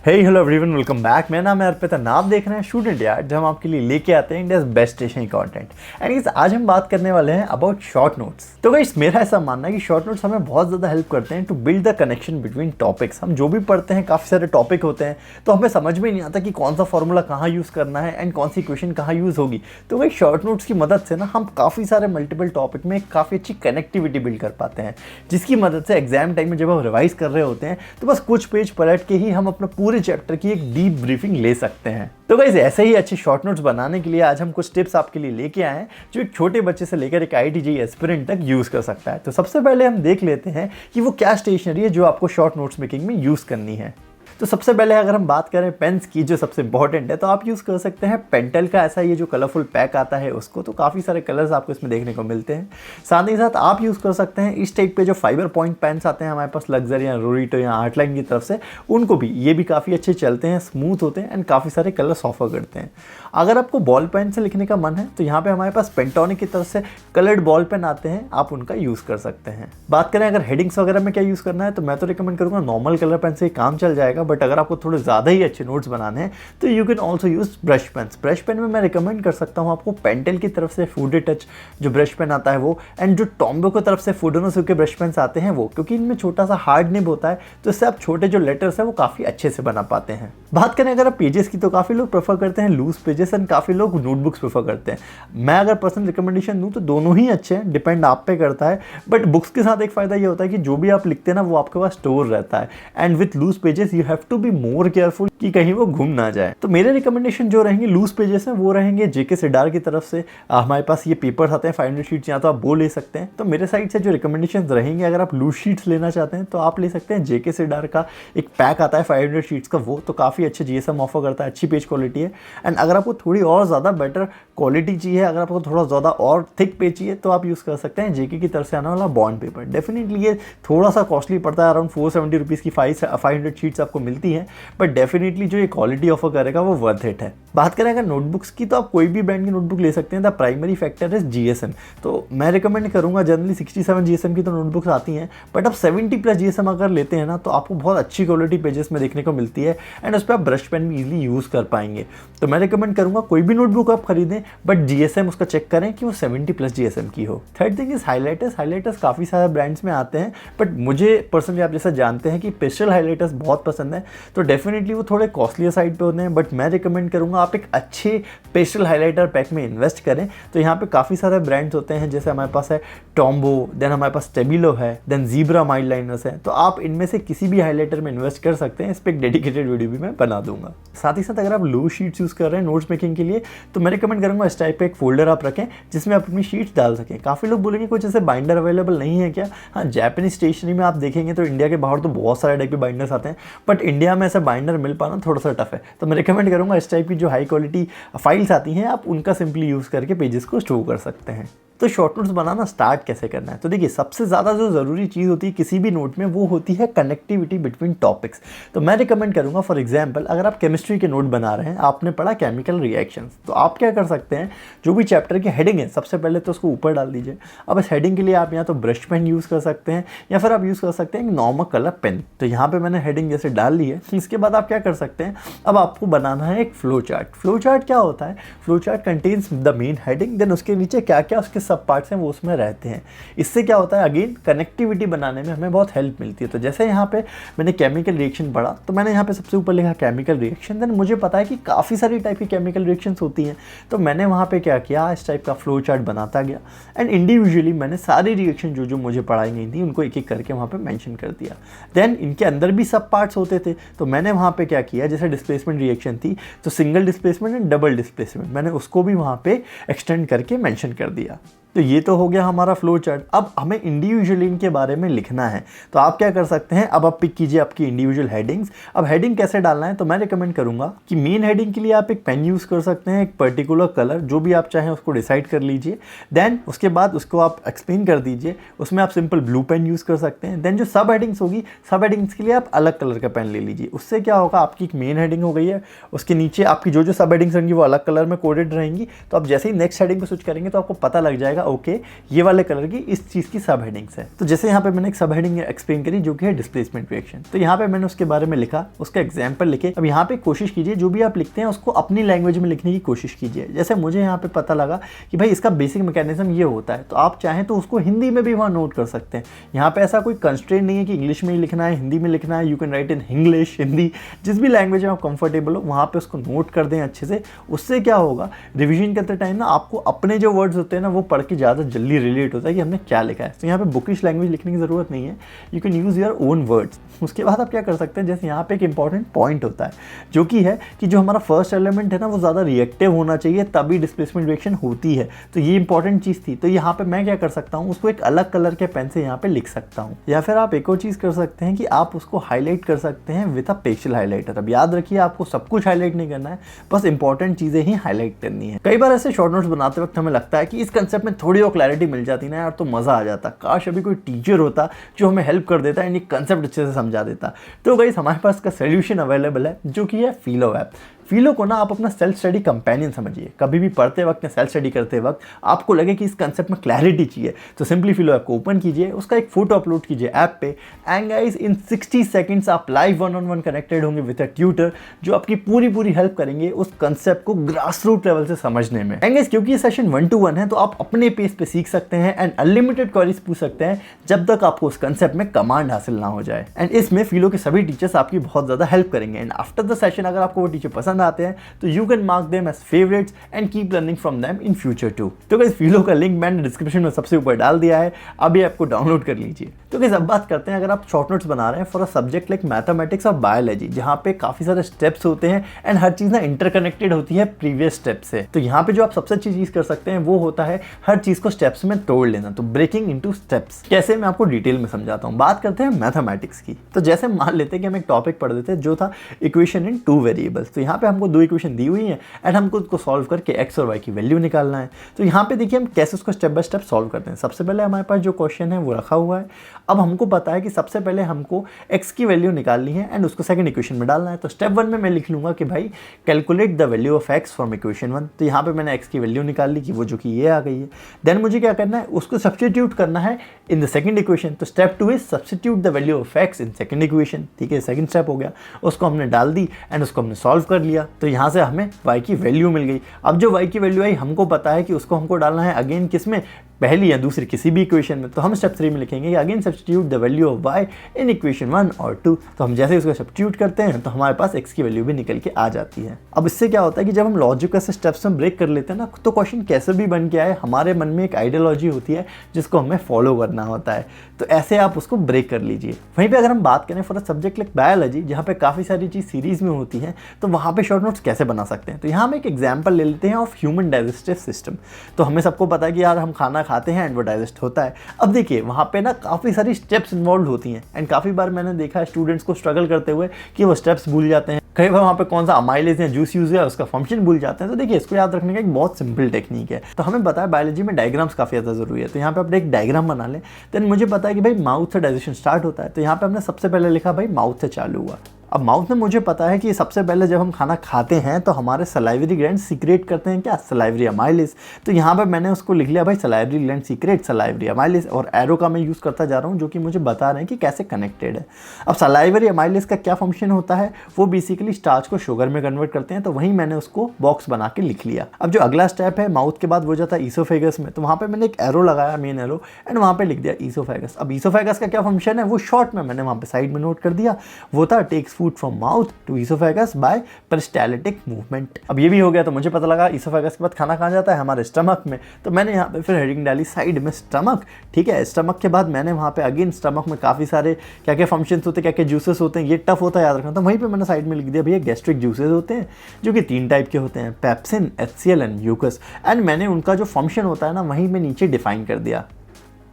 Hello everyone, welcome back. मेरा नाम है अर्पित और आप देख रहे हैं स्टूडेंट यार्ड, जहां हम आपके लिए लेके आते हैं India's best stationery content. And आज हम बात करने वाले हैं अबाउट शॉर्ट नोट्स। तो गाइस मेरा ऐसा मानना है कि शॉर्ट नोट्स हमें बहुत ज़्यादा हेल्प करते हैं to build the connection between topics. हम जो भी पढ़ते हैं, काफ़ी सारे टॉपिक होते हैं, तो हमें समझ में नहीं आता कि कौन सा फॉर्मूला कहाँ यूज़ करना है एंड कौन सी क्वेश्चन कहाँ यूज़ होगी। तो भाई शॉर्ट नोट्स की मदद से ना हम काफ़ी सारे मल्टीपल टॉपिक में काफ़ी अच्छी कनेक्टिविटी बिल्ड कर पाते हैं, जिसकी मदद से एग्जाम टाइम में जब हम रिवाइज कर रहे होते हैं तो बस कुछ पेज पलट के ही हम अपना पूरे चैप्टर की एक डीप ब्रीफिंग ले सकते हैं। तो गाइस ऐसे ही अच्छे शॉर्ट नोट्स बनाने के लिए आज हम कुछ टिप्स आपके लिए लेके आए हैं जो एक छोटे बच्चे से लेकर एक IIT JEE एस्पिरेंट तक यूज कर सकता है। तो सबसे पहले हम देख लेते हैं कि वो क्या स्टेशनरी है जो आपको शॉर्ट नोट्स मेकिंग में यूज करनी है। तो सबसे पहले अगर हम बात करें पेन्स की, जो सबसे इंपॉर्टेंट है, तो आप यूज़ कर सकते हैं पेंटेल का ऐसा ये जो कलरफुल पैक आता है उसको। तो काफ़ी सारे कलर्स आपको इसमें देखने को मिलते हैं। साथ ही साथ आप यूज़ कर सकते हैं इस टाइप पे जो फाइबर पॉइंट पेन्स आते हैं हमारे पास लग्जरी या रोरिटो या आर्टलाइन की तरफ से, उनको भी ये भी काफ़ी अच्छे चलते हैं, स्मूथ होते हैं एंड काफ़ी सारे कलर्स ऑफर करते हैं। अगर आपको बॉल पेन से लिखने का मन है तो यहाँ पे हमारे पास पेंटोनिक की तरफ से कलर्ड बॉल पेन आते हैं, आप उनका यूज़ कर सकते हैं। बात करें अगर हेडिंग्स वगैरह में क्या यूज़ करना है, तो मैं तो रिकमेंड करूँगा नॉर्मल कलर पेन से ही काम चल जाएगा। बट अगर आपको थोड़े ज़्यादा ही अच्छे नोट्स बनाने हैं तो you can also use brush pens. Brush pen में मैं रिकमेंड कर सकता हूँ आपको पेंटेल की तरफ से फूड टच जो ब्रश पेन आता है वो, एंड जो टॉम्बो की तरफ से फूडोनोसो के ब्रश पेन्स आते हैं वो, क्योंकि इनमें छोटा सा हार्ड निब होता है, तो इससे आप छोटे जो लेटर्स है वो काफ़ी अच्छे से बना पाते हैं। बात करें अगर आप पेजेस की, तो काफ़ी लोग प्रेफर करते हैं लूज पेजेस एंड काफ़ी लोग नोटबुक्स प्रेफर करते हैं। मैं अगर पर्सनल रिकमेंडेशन दूँ तो दोनों ही अच्छे हैं, डिपेंड आप पे करता है। बट बुक्स के साथ एक फ़ायदा ये होता है कि जो भी आप लिखते हैं ना वो आपके पास स्टोर रहता है, and with loose pages you have to be more careful कि कहीं वो घूम ना जाए। तो मेरे रिकमेंडेशन जो रहेंगे लूज पेजेस हैं वो रहेंगे JK सिडार की तरफ से। हमारे पास ये पेपर्स आते हैं 500 शीट्स, या तो आप वो ले सकते हैं। तो मेरे साइड से जो रिकमेंडेशन रहेंगे, अगर आप लूज शीट्स लेना चाहते हैं तो आप ले सकते हैं JK सिडार का एक पैक आता है 500 शीट्स का, वो तो काफ़ी अच्छे GSM ऑफर करता है, अच्छी पेज क्वालिटी है। एंड अगर आपको थोड़ी और ज़्यादा बेटर क्वालिटी चाहिए, अगर आपको थोड़ा ज़्यादा और थिक पेज चाहिए, तो आप यूज़ कर सकते हैं JK की तरफ से आने वाला बॉन्ड पेपर। डेफिनेटली ये थोड़ा सा कॉस्टली पड़ता है, अराउंड 470 रुपीज़ की 500 शीट्स आपको मिलती है, बट डेफिनेटली जो ये क्वालिटी ऑफर करेगा वो वर्थ इट है। बात करें अगर नोटबुक्स की, तो आप कोई भी ब्रांड की नोटबुक ले सकते हैं। The primary factor is GSM। तो मैं रिकमेंड करूंगा, जनरली 67 GSM की तो नोटबुक्स आती हैं, बट आप 70+ GSM अगर लेते हैं ना तो आपको बहुत अच्छी क्वालिटी पेजेस में देखने को मिलती है, एंड उस पर आप ब्रश पेन भी इजीली यूज़ कर पाएंगे। तो मैं रिकमेंड करूंगा कोई भी नोटबुक आप खरीदें, बट GSM उसका चेक करें कि वो 70+ GSM की हो। Third thing is highlighters. Highlighters काफ़ी सारे ब्रांड्स में आते हैं, बट मुझे पर्सनली आप जैसा जानते हैं कि पेस्टल हाईलाइटर्स बहुत पसंद है। तो डेफिनेटली वो थोड़े कॉस्टली साइड पे होते हैं, बट मैं रिकमेंड करूंगा आप एक अच्छे पेस्टल हाइलाइटर पैक में इन्वेस्ट करें। तो यहाँ पे काफ़ी सारे ब्रांड्स होते हैं, जैसे हमारे पास है टॉम्बो, देन हमारे पास स्टेबिलो है, देन ज़ीब्रा माइल्ड लाइनर्स है। तो आप इनमें से किसी भी हाइलाइटर में इन्वेस्ट कर सकते हैं। इस पर एक डेडिकेटेड वीडियो भी मैं बना दूंगा। साथ ही साथ अगर आप लूज शीट्स यूज़ कर रहे हैं नोट्स मेकिंग के लिए, तो मैं रिकमेंड करूँगा इस टाइप पे एक फोल्डर आप रखें जिसमें आप अपनी शीट्स डाल सकें। काफ़ी लोग बोलेंगे कुछ ऐसे बाइंडर अवेलेबल नहीं है क्या? हाँ, जापानीज स्टेशनरी में आप देखेंगे तो इंडिया के बाहर तो बहुत सारे टाइप के बाइंडर्स आते हैं, बट इंडिया में ऐसा बाइंडर मिल पाना थोड़ा सा टफ है। तो मैं रिकमेंड करूँगा इस टाइप की जो हाई क्वालिटी फाइल्स आती हैं, आप उनका सिंपली यूज़ करके पेजेस को स्टोर कर सकते हैं। तो शॉर्ट नोट्स बनाना स्टार्ट कैसे करना है? तो देखिए, सबसे ज़्यादा जो ज़रूरी चीज़ होती है किसी भी नोट में वो होती है कनेक्टिविटी बिटवीन टॉपिक्स। तो मैं रिकमेंड करूँगा, फॉर एग्जांपल अगर आप केमिस्ट्री के नोट बना रहे हैं, आपने पढ़ा केमिकल रिएक्शंस, तो आप क्या कर सकते हैं, जो भी चैप्टर की हेडिंग है सबसे पहले तो उसको ऊपर डाल दीजिए। अब इस हेडिंग के लिए आप या तो ब्रश पेन यूज़ कर सकते हैं या फिर आप यूज़ कर सकते हैं एक नॉर्मल कलर पेन। तो यहाँ पर मैंने हेडिंग जैसे डाल ली है। इसके बाद आप क्या कर सकते हैं, अब आपको बनाना है एक फ्लो चार्ट। फ्लो चार्ट क्या होता है? Flow chart contains the main heading, then उसके नीचे क्या क्या उसके सब पार्ट्स हैं वो उसमें रहते हैं। इससे क्या होता है, अगेन कनेक्टिविटी बनाने में हमें बहुत हेल्प मिलती है। तो जैसे यहाँ पे मैंने केमिकल रिएक्शन पढ़ा, तो मैंने यहाँ पे सबसे ऊपर लिखा केमिकल रिएक्शन, देन मुझे पता है कि काफ़ी सारी टाइप की केमिकल रिएक्शंस होती हैं, तो मैंने वहाँ पे क्या किया, इस टाइप का फ्लो चार्ट बनाता गया, एंड इंडिविजुअली मैंने सारी रिएक्शन जो जो मुझे पढ़ाई गई थी उनको एक एक करके वहाँ पर मैंशन कर दिया। देन इनके अंदर भी सब पार्ट्स होते थे, तो मैंने वहाँ पर क्या किया, जैसे डिस्प्लेसमेंट रिएक्शन थी तो single displacement and double displacement, मैंने उसको भी वहाँ पर एक्सटेंड करके मैंशन कर दिया। तो ये तो हो गया हमारा फ्लो चार्ट। अब हमें इंडिविजुअली इनके बारे में लिखना है, तो आप क्या कर सकते हैं, अब आप पिक कीजिए आपकी इंडिविजुअल हेडिंग्स। अब हेडिंग कैसे डालना है, तो मैं रिकमेंड करूंगा कि मेन हेडिंग के लिए आप एक पेन यूज़ कर सकते हैं, एक पर्टिकुलर कलर जो भी आप चाहें उसको डिसाइड कर लीजिए। देन उसके बाद उसको आप एक्सप्लेन कर दीजिए, उसमें आप सिंपल ब्लू पेन यूज़ कर सकते हैं। देन जो सब हेडिंग्स होगी, सब हेडिंग्स के लिए आप अलग कलर का पेन ले लीजिए। उससे क्या होगा, आपकी एक मेन हेडिंग हो गई है, उसके नीचे आपकी जो जो सब हेडिंग्स होंगी वो अलग कलर में कोडेड रहेंगी। तो आप जैसे ही नेक्स्ट हेडिंग को स्विच करेंगे तो आपको पता लग जाएगा, ओके ये वाले कलर की इस चीज़ की सब हेडिंग्स है। तो जैसे यहाँ पे मैंने एक सब हेडिंग एक्सप्लेन करी जो कि है डिस्प्लेसमेंट रिएक्शन, तो यहाँ पे मैंने उसके बारे में लिखा, उसका एग्जाम्पल लिखे। अब यहाँ पे कोशिश कीजिए जो भी आप लिखते हैं उसको अपनी लैंग्वेज में लिखने की कोशिश कीजिए। जैसे मुझे यहाँ पे पता लगा कि भाई इसका बेसिक मैकेनिज्म ये होता है, तो आप चाहें तो उसको हिंदी में भी वहाँ नोट कर सकते हैं। यहाँ पे ऐसा कोई कंस्ट्रेंट नहीं है कि इंग्लिश में ही लिखना है, हिंदी में लिखना है। You can write in English, Hindi, जिस भी लैंग्वेज में आप कंफर्टेबल हो वहाँ पे उसको नोट कर दें अच्छे से। उससे क्या होगा, रिविजन करते टाइम ना आपको अपने जो वर्ड्स होते हैं ना वो पढ़ के ज़्यादा जल्दी रिलेट होता है कि हमने क्या लिखा है। तो यहाँ पे बुकिश लैंग्वेज लिखने की ज़रूरत नहीं है, you can use your own words. उसके बाद आप क्या कर सकते हैं, जैसे यहाँ पे एक इंपॉर्टेंट पॉइंट होता है जो कि है कि जो हमारा फर्स्ट एलिमेंट है ना वो ज़्यादा रिएक्टिव होना चाहिए, तभी डिस्प्लेसमेंट रिएक्शन होती है। तो ये इंपॉर्टेंट चीज़ थी। तो यहाँ पे मैं क्या कर सकता हूँ, उसको एक अलग कलर के पेन से यहाँ पे लिख सकता हूँ। या फिर आप एक और चीज़ कर सकते हैं कि आप उसको हाईलाइट कर सकते हैं विद अ पेंसिल हाईलाइटर। अब याद रखिए आपको सब कुछ हाईलाइट नहीं करना है, बस इंपॉर्टेंट चीज़ें ही हाईलाइट करनी है। कई बार ऐसे शॉर्ट नोट्स बनाते वक्त हमें लगता है कि इस कंसेप्ट में थोड़ी और क्लैरिटी मिल जाती ना यार तो मज़ा आ जाता, काश अभी कोई टीचर होता जो हमें हेल्प कर देता है, ये कंसेप्ट अच्छे से समझा देता। तो गाइस हमारे पास का सोल्यूशन अवेलेबल है जो कि है फिलो ऐप। फिलो को ना आप अपना सेल्फ स्टडी कंपेनियन समझिए। कभी भी पढ़ते वक्त या सेल्फ स्टडी करते वक्त आपको लगे कि इस कंसेप्ट में क्लैरिटी चाहिए तो सिंपली फिलो ऐप को ओपन कीजिए, उसका एक फोटो अपलोड कीजिए ऐप पे, एंड गाइस इन 60 सेकंड्स आप लाइव 1-on-1 कनेक्टेड होंगे विद अ ट्यूटर जो आपकी पूरी हेल्प करेंगे उस कंसेप्ट को ग्रास रूट लेवल से समझने में। एंड गाइस क्योंकि ये सेशन 1-to-1 है तो आप अपने पेस पे सीख सकते हैं एंड अनलिमिटेड क्वेरीज पूछ सकते हैं जब तक आपको उस कंसेप्ट में कमांड हासिल ना हो जाए। एंड इसमें फिलो के सभी टीचर्स आपकी बहुत ज़्यादा हेल्प करेंगे। एंड आफ्टर द सेशन अगर आपको वो टीचर पसंद आते हैं तो you can mark them as favorites and keep learning from them in future too। तो गाइस फिलो का लिंक मैंने डिस्क्रिप्शन में सबसे ऊपर डाल दिया है, अभी आपको डाउनलोड कर लीजिए। तो गाइस अब बात करते हैं अगर आप शॉर्ट नोट्स बना रहे हैं for a subject like mathematics और बायोलॉजी जहाँ पे काफ़ी सारे स्टेप्स होते हैं एंड हर चीज़ ना इंटरकनेक्टेड होती है प्रीवियस स्टेप से। तो यहाँ पे जो आप सबसे अच्छी चीज़ कर सकते हैं वो होता है हर चीज़ को स्टेप्स में तोड़ लेना। तो ब्रेकिंग इनटू स्टेप्स कैसे, मैं आपको डिटेल में समझाता हूँ। बात करते हैं मैथमेटिक्स की। तो जैसे मान लेते हैं कि हम एक टॉपिक पढ़ देते हैं जो था इक्वेशन इन 2 वेरिएबल्स। तो यहाँ पे हमको 2 इक्वेशन दी हुई है एंड हमको उसको सॉल्व करके एक्स और वाई की वैल्यू निकालना है। तो यहाँ पे देखिए हम कैसे उसको स्टेप बाय स्टेप सॉल्व करते हैं। सबसे पहले हमारे पास जो क्वेश्चन है वो रखा हुआ है। अब हमको पता है कि सबसे पहले हमको एक्स की वैल्यू निकालनी है एंड उसको सेकंड इक्वेशन में डालना है। तो स्टेप 1 में मैं लिख लूँगा कि भाई calculate the value of x from equation 1। तो यहाँ पे मैंने एक्स की वैल्यू निकाल ली कि वो जो कि ये आ गई है। देन मुझे क्या करना है, उसको सब्स्टिट्यूट करना है इन द सेकंड इक्वेशन। तो step 2 is substitute the value of x in second equation. ठीक है, सेकंड स्टेप हो गया, उसको हमने डाल दी एंड उसको हमने सॉल्व कर लिया। तो यहाँ से हमें वाई की वैल्यू मिल गई। अब जो y की वैल्यू आई हमको पता है कि उसको हमको डालना है अगेन किस में, पहली या दूसरी किसी भी इक्वेशन में। तो हम स्टेप 3 में लिखेंगे again substitute the value of y in equation 1 और 2। तो हम जैसे उसको सब्स्टिट्यूट करते हैं तो हमारे पास x की वैल्यू भी निकल के आ जाती है। अब इससे क्या होता है कि जब हम लॉजिकल से स्टेप्स में ब्रेक कर लेते हैं ना तो क्वेश्चन कैसे भी बन के आए हमारे मन में एक आइडियोलॉजी होती है जिसको हमें फॉलो करना होता है। तो ऐसे आप उसको ब्रेक कर लीजिए। वहीं पे अगर हम बात करें for a subject like biology जहाँ पे काफ़ी सारी चीज़ सीरीज में होती है तो वहाँ पे शॉर्ट नोट्स कैसे बना सकते हैं। तो यहाँ हम एक एग्जाम्पल ले लेते हैं ऑफ ह्यूमन डाइजेस्टिव सिस्टम। तो हमें सबको पता है कि यार हम खाना खाते हैं एंड वो डाइजेस्ट होता है। अब देखिए वहाँ पे ना काफ़ी सारी स्टेप्स इन्वॉल्व होती हैं एंड काफ़ी बार मैंने देखा है स्टूडेंट्स को स्ट्रगल करते हुए कि वो स्टेप्स भूल जाते हैं। कई बार वहाँ पे कौन सा अमाइलेज या जूस यूज है उसका फंक्शन भूल जाते हैं। तो देखिए इसको याद रखने का एक बहुत सिंपल टेक्निक है। तो हमें पता है बायोलॉजी में डायग्राम्स काफ़ी ज़्यादा जरूरी है। तो यहाँ पे अपने एक डायग्राम बना लें। देन मुझे पता है कि भाई माउथ से डाइजेशन स्टार्ट होता है। तो यहाँ पे हमने सबसे पहले लिखा भाई माउथ से चालू हुआ। अब माउथ में मुझे पता है कि सबसे पहले जब हम खाना खाते हैं तो हमारे सलाइवरी ग्लैंड सीक्रेट करते हैं क्या, सलाइवरी अमाइलेज। तो यहाँ पे मैंने उसको लिख लिया भाई salivary gland secret salivary amylase और एरो का मैं यूज़ करता जा रहा हूँ जो कि मुझे बता रहे हैं कि कैसे कनेक्टेड है। अब सलाइवरी अमाइलेज का क्या फंक्शन होता है, वो बेसिकली स्टार्च को शुगर में कन्वर्ट करते हैं। तो वहीं मैंने उसको बॉक्स बना के लिख लिया। अब जो अगला स्टेप है माउथ के बाद वो जाता है ईसोफेगस में। तो वहाँ पर मैंने एक एरो लगाया, मेन एरो, एंड वहाँ पर लिख दिया ईसोफेगस। अब ईसोफेगस का क्या फंक्शन है वो शॉर्ट में मैंने वहाँ पर साइड में नोट कर दिया, वो था takes food from mouth to oesophagus by peristaltic movement. अब ये भी हो गया। तो मुझे पता लगा ईसोफेगस के बाद खाना कहाँ जाता है, हमारे स्टमक में। तो मैंने यहाँ पे फिर हेडिंग डाली साइड में स्टमक। ठीक है, स्टमक के बाद मैंने वहाँ पे अगेन स्टमक में काफ़ी सारे क्या क्या फंक्शंस होते हैं, क्या क्या जूसेस होते हैं, ये टफ होता है याद रखना। तो वहीं पे मैंने साइड में लिख दिया भैया गैस्ट्रिक जूसेस होते हैं जो कि 3 टाइप के होते हैं, pepsin, HCl and mucus. And मैंने उनका जो फंक्शन होता है ना वहीं में नीचे डिफाइन कर दिया।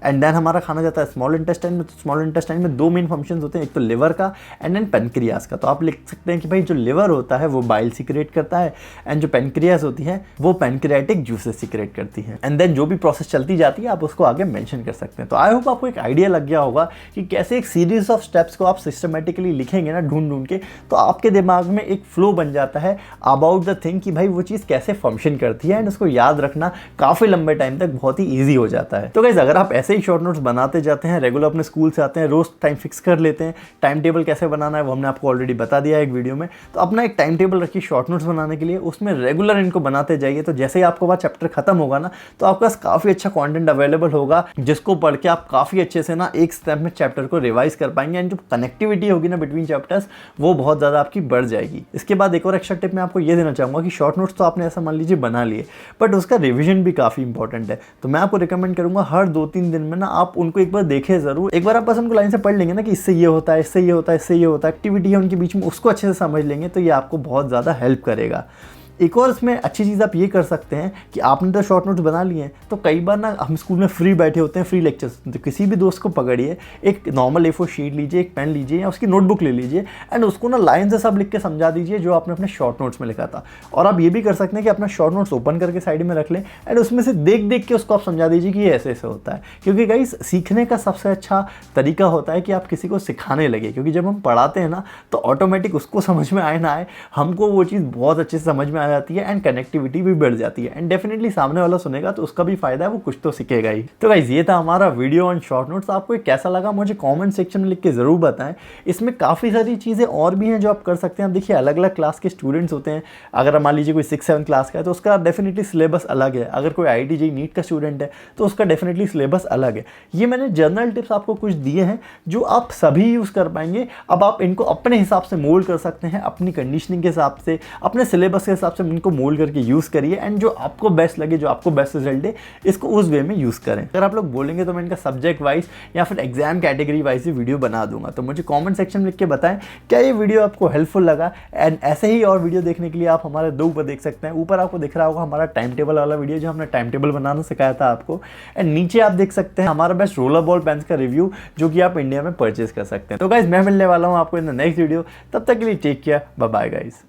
एंड देन हमारा खाना जाता है स्मॉल इंटेस्टाइन में। तो स्मॉल इंटेस्टाइन में दो मेन फंक्शंस होते हैं, एक तो लिवर का एंड देन पेनक्रियास का। तो आप लिख सकते हैं कि भाई जो लिवर होता है वो बाइल सीक्रेट करता है एंड जो पेनक्रियास होती है वो पेनक्रियाटिक जूसेस सीक्रेट करती है। एंड देन जो भी प्रोसेस चलती जाती है आप उसको आगे मेंशन कर सकते हैं। तो आई होप आपको एक आइडिया लग गया होगा कि कैसे एक सीरीज ऑफ स्टेप्स को आप सिस्टमेटिकली लिखेंगे ना ढूंढ ढूंढ के, तो आपके दिमाग में एक फ्लो बन जाता है अबाउट द थिंग कि भाई वो चीज़ कैसे फंक्शन करती है एंड उसको याद रखना काफ़ी लंबे टाइम तक बहुत ही ईजी हो जाता है। तो गाइस अगर आप ऐसे ही शॉर्ट नोट्स बनाते जाते हैं, रेगुलर अपने स्कूल से आते हैं, रोज टाइम फिक्स कर लेते हैं, टाइम टेबल कैसे बनाना है वो हमने आपको ऑलरेडी बता दिया है एक वीडियो में। तो अपना एक टाइम टेबल रखिए शॉर्ट नोट्स बनाने के लिए, उसमें रेगुलर इनको बनाते जाइए। तो जैसे ही आपको वह चैप्टर खत्म होगा ना तो आपके पास काफ़ी अच्छा कंटेंट अवेलेबल होगा जिसको पढ़ के आप काफ़ी अच्छे से ना एक स्टेप में चैप्टर को रिवाइज कर पाएंगे एंड जो कनेक्टिविटी होगी ना बिटवीन चैप्टर्स वो बहुत ज़्यादा आपकी बढ़ जाएगी। इसके बाद एक और एक्स्ट्रा टिप मैं आपको ये देना चाहूँगा कि शॉर्ट नोट्स तो आपने ऐसा मान लीजिए बना लिए, बट उसका रिविजन भी काफ़ी इंपॉर्टेंट है। तो मैं आपको रिकमेंड करूँगा हर 2-3 दिन में ना आप उनको एक बार देखें ज़रूर। एक बार आप बस उनको लाइन से पढ़ लेंगे ना कि इससे ये होता है, इससे ये होता है, इससे ये होता है, एक्टिविटी है उनके बीच में, उसको अच्छे से समझ लेंगे तो ये आपको बहुत ज़्यादा हेल्प करेगा। एक और इसमें अच्छी चीज़ आप ये कर सकते हैं कि आपने तो शॉर्ट नोट्स बना लिए हैं, तो कई बार ना हम स्कूल में फ्री बैठे होते हैं, फ्री लेक्चर्स, तो किसी भी दोस्त को पकड़िए, एक नॉर्मल A4 शीट लीजिए, एक पेन लीजिए या उसकी नोटबुक ले लीजिए एंड उसको ना लाइन से सब लिख के समझा दीजिए जो आपने अपने शॉर्ट नोट्स में लिखा था। और आप ये भी कर सकते हैं कि अपना शॉर्ट नोट्स ओपन करके साइड में रख लें एंड उसमें से देख देख के उसको आप समझा दीजिए कि ये ऐसे ऐसे होता है। क्योंकि गाइस सीखने का सबसे अच्छा तरीका होता है कि आप किसी को सिखाने लगे, क्योंकि जब हम पढ़ाते हैं ना तो ऑटोमेटिक उसको समझ में आए ना आए हमको वो चीज़ बहुत अच्छे से समझ में आ जाती है एंड कनेक्टिविटी भी बढ़ जाती है एंड डेफिनेटली सामने वाला सुनेगा तो उसका भी फायदा है, वो कुछ तो सीखेगा ही। तो गाइस ये था हमारा वीडियो ऑन शॉर्ट नोट्स। आपको ये कैसा लगा मुझे कमेंट सेक्शन में लिख के ज़रूर बताएं। इसमें काफ़ी सारी चीज़ें और भी हैं जो आप कर सकते हैं। आप देखिए अलग अलग क्लास के स्टूडेंट्स होते हैं, अगर मान लीजिए कोई 6-7 क्लास का है तो उसका डेफिनेटली सिलेबस अलग है, अगर कोई IIT JEE नीट का स्टूडेंट है तो उसका डेफिनेटली सिलेबस अलग है। ये मैंने जनरल टिप्स आपको कुछ दिए हैं जो आप सभी यूज़ कर पाएंगे। अब आप इनको अपने हिसाब से मोल्ड कर सकते हैं, अपनी कंडीशनिंग के हिसाब से, अपने सिलेबस के हिसाब से इनको मोल्ड करके यूज़ करिए एंड जो आपको बेस्ट लगे, जो आपको बेस्ट रिजल्ट दे, इसको उस वे में यूज़ करें। अगर आप लोग बोलेंगे तो मैं इनका सब्जेक्ट वाइज या फिर एग्जाम कैटेगरी वाइज ही वीडियो बना दूंगा। तो मुझे कमेंट सेक्शन में लिख के बताएं क्या ये वीडियो आपको हेल्पफुल लगा। एंड ऐसे ही और वीडियो देखने के लिए आप हमारे 2 ऊपर देख सकते हैं। ऊपर आपको दिख रहा होगा हमारा टाइम टेबल वाला वीडियो जो हमने टाइम टेबल बनाना सिखाया था आपको, एंड नीचे आप देख सकते हैं हमारा बेस्ट रोलर बॉल पेन्स का रिव्यू जो कि आप इंडिया में परचेज कर सकते हैं। तो गाइज मैं मिलने वाला हूँ आपको इन द नेक्स्ट वीडियो, तब तक के लिए take care, bye bye guys.